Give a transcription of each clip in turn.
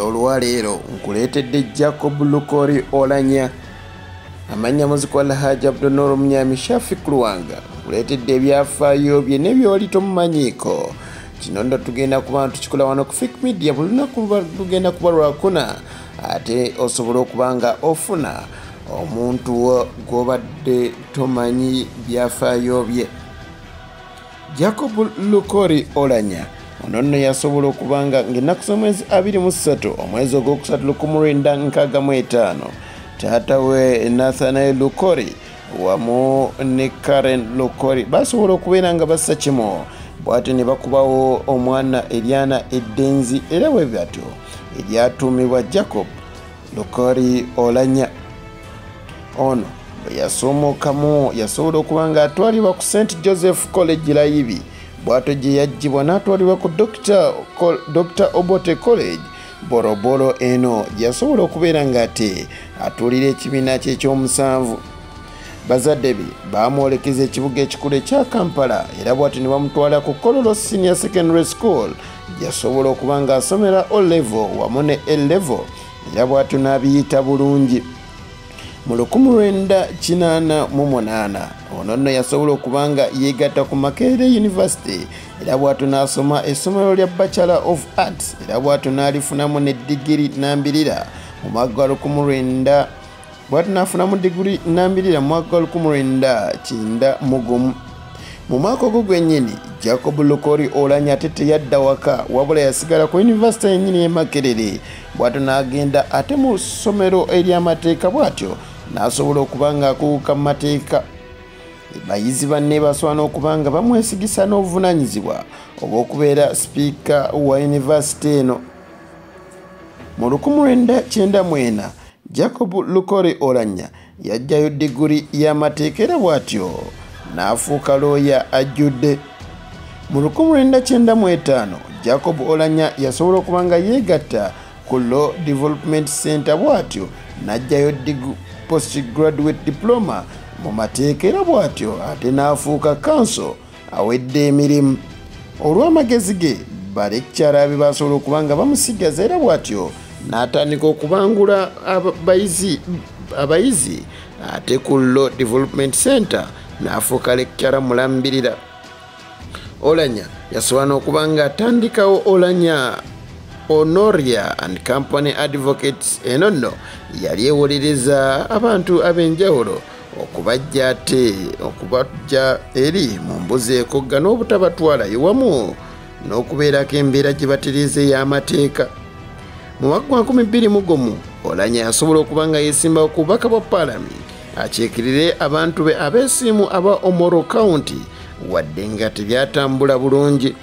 olwaleero nkuleetedde Jacob Lukori Oulanyah amanya muzikola Haji Abdunnoor Munyami Shafik Luwanga nkuleetedde ebyafaayo bye n'ebyoli tomumanyiiko. Kino ndo tugenda kuba tukikola wano ku Fake Media buli lunaku tugenda kuba lwakuna ate osobola okuba nga ofuna omuntu gw'obadde tomanyi byafaayo bye. Jacob Lukori Oulanyah ono nno yasobola okuba nga ng'ennaku z'omwezi 23 omwezi ogwokusatu 1965 taata we Nathaniel Lukori wamu ne Karen Lukori basobola okubeera nga bassa kimu bw'ate ne bakubawo omwana Eliana Eddenzi era bwe batyo eryatuumibwa Jacob Lukori Oulanyah. Ono bwe yasoomokamu yasobola okuba nga atwalibwa ku St. Joseph College Layibi bw'atyo gye yaggyibwa n'atwalibwa ku Dr. Obote College Boroboro eno yasobola okubeera ng'ate atuulira ekibiina kye eky'omusanvu. Bazadde be baamwolekeza ekibuga ekikulu ekya Kampala era bw'atyo ne bamutwala ku Kololo Senior Secondary School yasobola okuba ng'asomera O-level wamu ne A-level era bw'atyo n'abiyita bulungi. Mu 1988 ono nno yasobola okuba nga yeegatta ku Makerere University era bw'atyo n'asoma essomero lya Bachelor of Arts era bw'atyo n'alifunamu ne digiri nnambirira mu mwaka gwa 1900 bw'atyo n'afunamu digiri nnambirira mu mwaka gwa 1991. Mu mwaka ogwo gwennyini Jacob Lukori Oulanyah ate teyadda waka wabula yasigala ku University yennyini y'e Makerere bw'atyo n'agenda ate mu ssomero ery'amateeka bw'atyo n'asobola okuba nga akuuka mu mateeka. Bayizi banne baswana okuba nga bamwesigisa n'obuvunaanyizibwa obw'okubeera sipiika wa yunivasite eno. Mu 1994 Jacob Lukori Oulanyah yaggyayo digiri y'amateeka era bw'atyo n'afuuka looya ajjudde. Mu 1995 Jacob Oulanyah yasobola okuba nga yeegatta ku Law Development Center bw'atyo n'aggyayo postgraduate diploma mu mateeka era bw'atyo ate n'afuuka counsel awedde emirimu. Olw'amagezi ge balekkyara be basobola okuba nga bamusigaza era bw'atyo n'atandika okubangula abayizi ate ku Law Development Center n'afuuka lekkyara mulambirira. Oulanyah yasobola n'okuba nga atandikawo Oulanyah Honoria and Company Advocates eno nno yali ewolereza abantu ab'enjawulo okubajja ate okubajja eri mu mbuzi ekogga n'obutabatwalayo wamu n'okubeerako embeera gye batereeza ey'amateeka. Mu mwaka gwa 2001 Oulanyah yasobola okuba nga yeesimbawo ku bubaka bwa Paalamenti akyekirire abantu be abeesimu aba Omoro County wadde nga tebyatambula bulungi.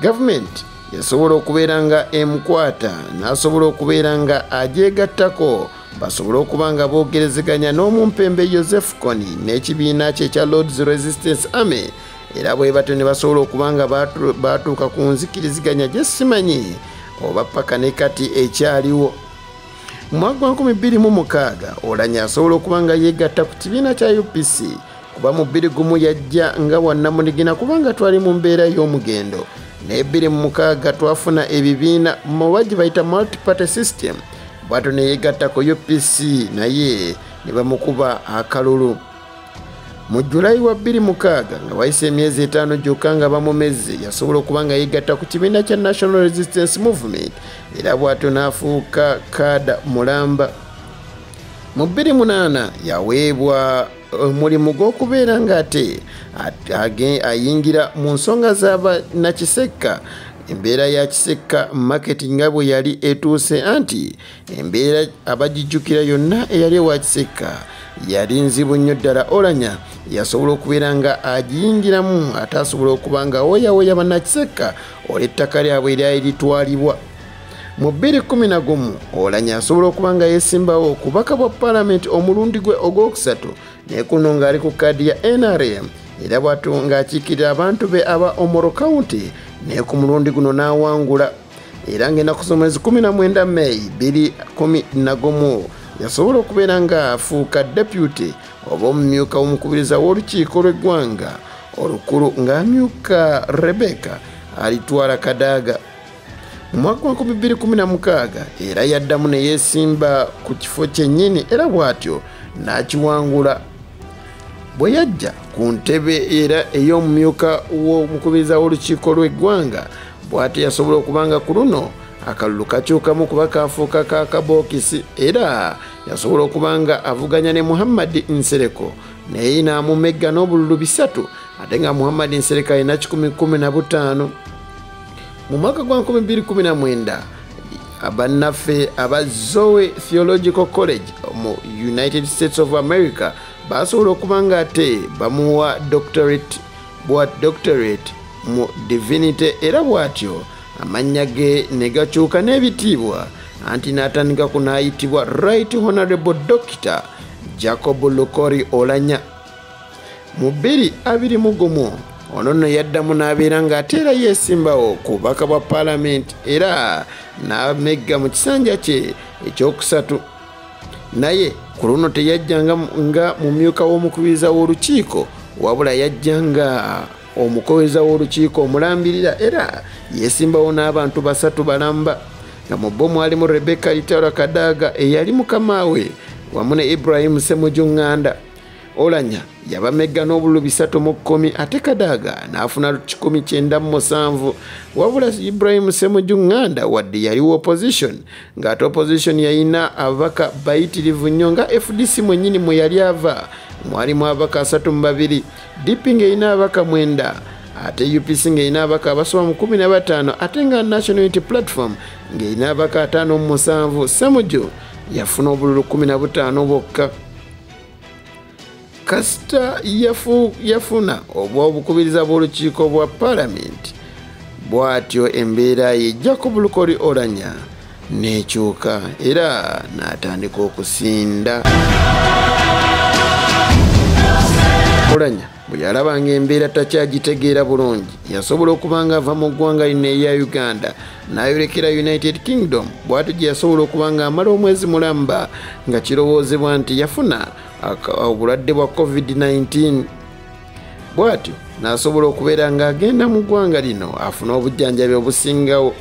Gavumenti yasobola okubeera nga emukwata n'asobola okubeera nga agyegattako basobola okuba nga boogerezeganya n'omumpembe Joseph Kony n'ekibiina kye ekya Lord's Resistance Army era bwe batyo ne basobola okuba nga baatuuka ku nzikiriziganya gye simanyi oba paka ne kati ekyaliwo. Mu mwaka gwa 2006 Oulanyah asobola okuba nga yeegatta ku kibiina kya UPC kuba mu 2001 yajja nga wannamunigina kubanga twali mu mbeera y'omugendo ne 2006 twafuna ebibiina mu bajje bayita multi-party system bw'atyo ne yeegatta ku UPC naye ne bamukuba akalulu. Mu Julayi wa 2006 nga wayise emyezi 5 gyokka nga bamumeze yasobola okuba nga yeegatta ku kibiina kya National Resistance Movement era bw'atyo n'afuuka kaada mulamba. Mu 2008 yaweebwa omulimu gw'okubeera ng'ate ayingira mu nsonga z'abanakisekka embeera ya Kisekka market nga bwe yali etuuse anti embeera abagijjukira yonna eyali ewa Kisekka yali nzibu nnyo ddala. Oulanyah yasobola okubeera nga agiyingiramu ate asobola okuba nga awoyawoya bannakisekka olw'ettaka lyabwe eryali litwalibwa. Mu 2011 Oulanyah asobola okuba nga yeesimbawo ku bubaka bwa Paalamenti omulundi gwe ogwokusatu naye kuno ng'ali ku kaadi ya NRM era bw'atyo ng'akiikirira abantu be aba Omoro County naye ku mulundi guno n'awangula era ng'ennaku z'omwezi 19 May 2011 yasobola okubeera nga afuuka deputy oba omumyuka w'omukubiriza w'olukiiko lw'eggwanga olukulu ng'amyuka Rebecca alitwala Kadaga. mu mwaka wa 2016 era yaddamu ne yeesimba ku kifo kyennyini era bw'atyo n'akiwangula. Bwe yajja ku ntebe era ey'omumyuka w'omukubiriza w'olukiiko lw'eggwanga bw'atyo yasobola okubanga ku luno akalulu kakyukamu kuba kafuuka ka kabookisi era yasobola okubanga avuganya ne Muhammad Nsereko naye n'amumegga n'obululu 3 ate nga Muhammad Nsereko alina 1015. Mu mwaka gwa 2019 abannaffe aba Zoe Theological College mu United States of America basobola okubanga ate bamuwa doctorate mu divinity era bw'atyo amannya ge ne gakyuka n'ebitiibwa anti n'atandika ku n'ayitibwa Right Honorable Dr. Jacob Lukori Oulanyah. Mu 2021 ono nno yaddamu n'abeera ng'ateera yeesimbawo ku bubaka bwa paalamenti era n'amegga mu kisanja kye ekyokusatu. Naye ku luno teyajjanga nga mumyuka w'omukubiriza w'olukiiko wabula yajjanga omukoweza w'olukiiko omulambirira era yeesimbawo n'abantu 3 balamba nga mu bo mwalimu Rebecca Litara Kadaga eyali mukama we wamu ne Ibrahim Ssemujju Nganda. Oulanyah yabamegga n'obululu 310 ate Kadaga n'afuna 197 wabula Ibrahim Ssemujju Nganda wadde yaliwo opposition ng'ate opposition yayina ababaka bayitirivu nnyo nga FDC mwennyini mwe yali ava mwalimu ababaka 32, DP ng'erina ababaka 9 ate UPC ng'erina ababaka abasoba mu 15 ate nga National Unity Platform ng'erina ababaka 57. Ssemujju yafuna obululu 15 bwokka. Kasita yafuna obw'obukubiriza bw'olukiiko bwa paalamenti bw'atyo embeera ye Jacob Lukori Oulanyah n'ekyuka era n'atandika okusinda. Oulanyah bwe yalabanga embeera takyagitegeera bulungi yasobola okubanga ava mu ggwanga lino erya Uganda n'ayolekera United Kingdom bw'atyo gye yasobola okubanga amala omwezi mulamba nga kirowoozebwa nti yafuna obulwadde bwa COVID-19 bw'atyo n'asobola okubeera ng'agenda mu ggwanga lino afuna obujjanjabi obusingawo.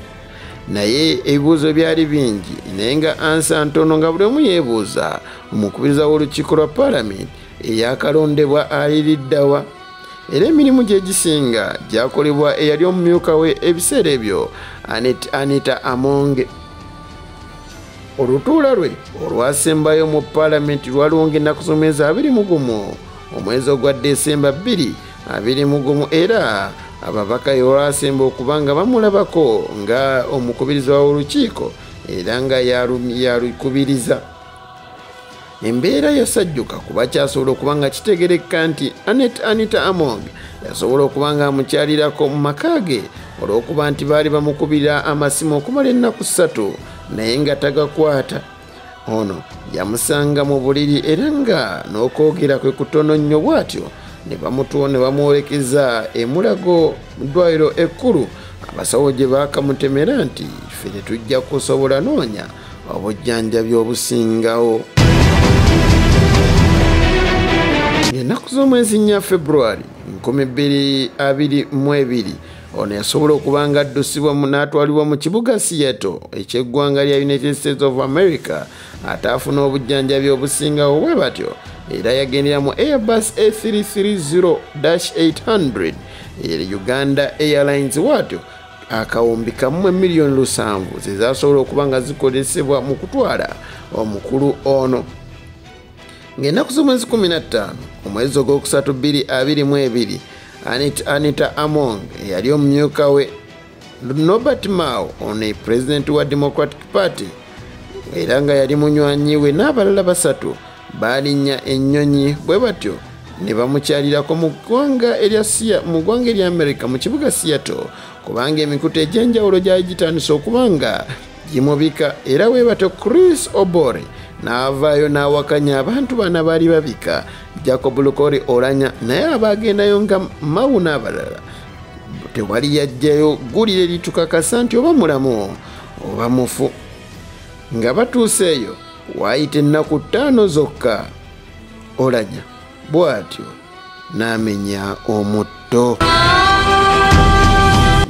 Naye ebibuuzo byali bingi naye nga ansa ntono nga buli omu yeebuuza omukubiriza w'olukiiko lwa paalamenti eyakalondebwa aliriddawa era emirimu gye gisinga gyakolebwa eyali omumyuka we ebiseera ebyo Anita Among. Olutuula lwe olwasembayo mu paalamenti lwalonga ennaku z'omwezi 21 omwezi ogwa Desemba 2021 era ababaka olwasemba okubanga bamulabako nga omukubiriza w'olukiiko era nga yalukubiriza. Embeera yasajjuka kuba kyasobola okubanga kitegerekeka nti Anita Among yasobola okubanga amukyalirako mu maka ge olw'okuba nti baali bamukubira amasimu okumala ennaku 3 naye nga tagakwata. Ono yamusanga mu buliri era nga n'okwogera kwe kutono nnyo bw'atyo ne bamwolekeza eMulago mu ddwaliro ekkulu abasawo gye baakamutemera nti ffe tetujja kusobola noonya obujjanjabi obusingawo. Ennaku z'omwezi nya February 2022 ono yasobola okubanga addusibwa n'atwalibwa mu kibuga Seattle eky'eggwanga lya United States of America ataafuna obujjanjabi obusingawo bwe batyo era yagendera mu Airbus A330-800 Uganda Airlines watyo akawumbi kamu miliyoni 7 zezasobola okuba zikozesebwa mu kutwala omukulu ono. Ng'ennaku z'omwezi 15 omwezi ogwokusatu 2022 Anita Among yali omumyuka we Norbert Mao ono president wa Democratic Party era nga yali munywanyi we n'abalala 3 balinnya ennyonyi bwe batyo ne bamukyalirako mu ggwanga erya America mu kibuga Seattle kubanga emikutu egy'enjawulo gyali gitandise okubanga gimubika era we batyo Chris Obore n'avaayo n'awakanya abantu bana baali babika Jacob Lukori Oulanyah naye abaagendayo nga Mao n'abalala tewali yajjayo ggulire litukakasa nti oba mulamu oba mufu. Nga batuuseeyo waayita ennaku 5 zokka Oulanyah bw'atyo n'amenya omutto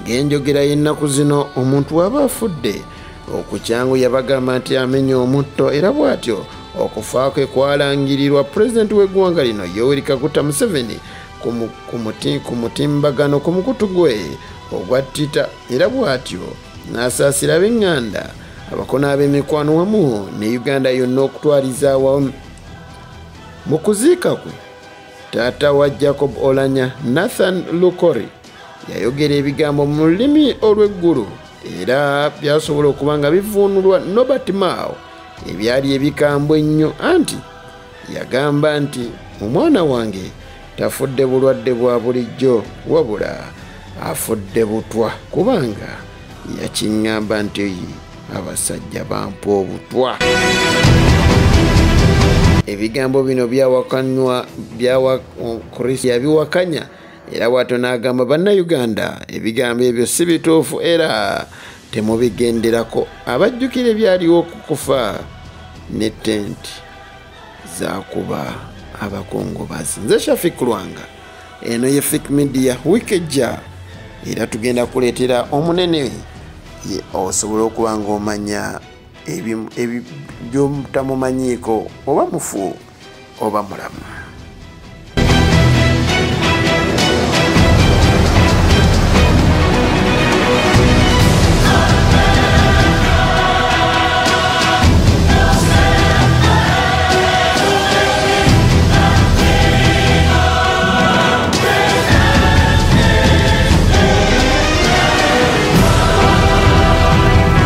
ng'enjogera y'ennaku zino omuntu waba afudde okukyangu yabagamba nti amenya omutto era bw'atyo okufa kwe kwalangirirwa pulezidenti w'eggwanga lino Yoweri Kaguta Museveni ku mutimbagano ku mukutu gwe ogwa Twitter era bw'atyo n'asaasira ab'eŋŋanda abakono ab'emikwano wamu ne Uganda yonna okutwaliza awamu. Mu kuziika kwe taata wa Jacob Oulanyah Nathan Lukori yayogera ebigambo mu lulimi olw'eggulu era byasobola okuba nga bivuunulwa Nobert Mao ebyali ebikambwe ennyo anti yagamba nti omwana wange tafudde bulwadde bwa bulijjo wabula afudde butwa kubanga yakiŋŋamba nti abasajja bampa obutwa. Ebigambo bino byawakanywa Chris yabiwakanya era bw'atyo n'agamba bannayuganda ebigambo ebyo si bituufu era temubigenderako. Abajjukira ebyaliwo okukufa ne tenti zakuba abakongobazi. Nze Shafik Lwanga, eno ye Fik Media wiiki ejja era tugenda kuleetera omunene osobola okuba ng'omanya by'otamumanyiiko oba mufu oba mulamu.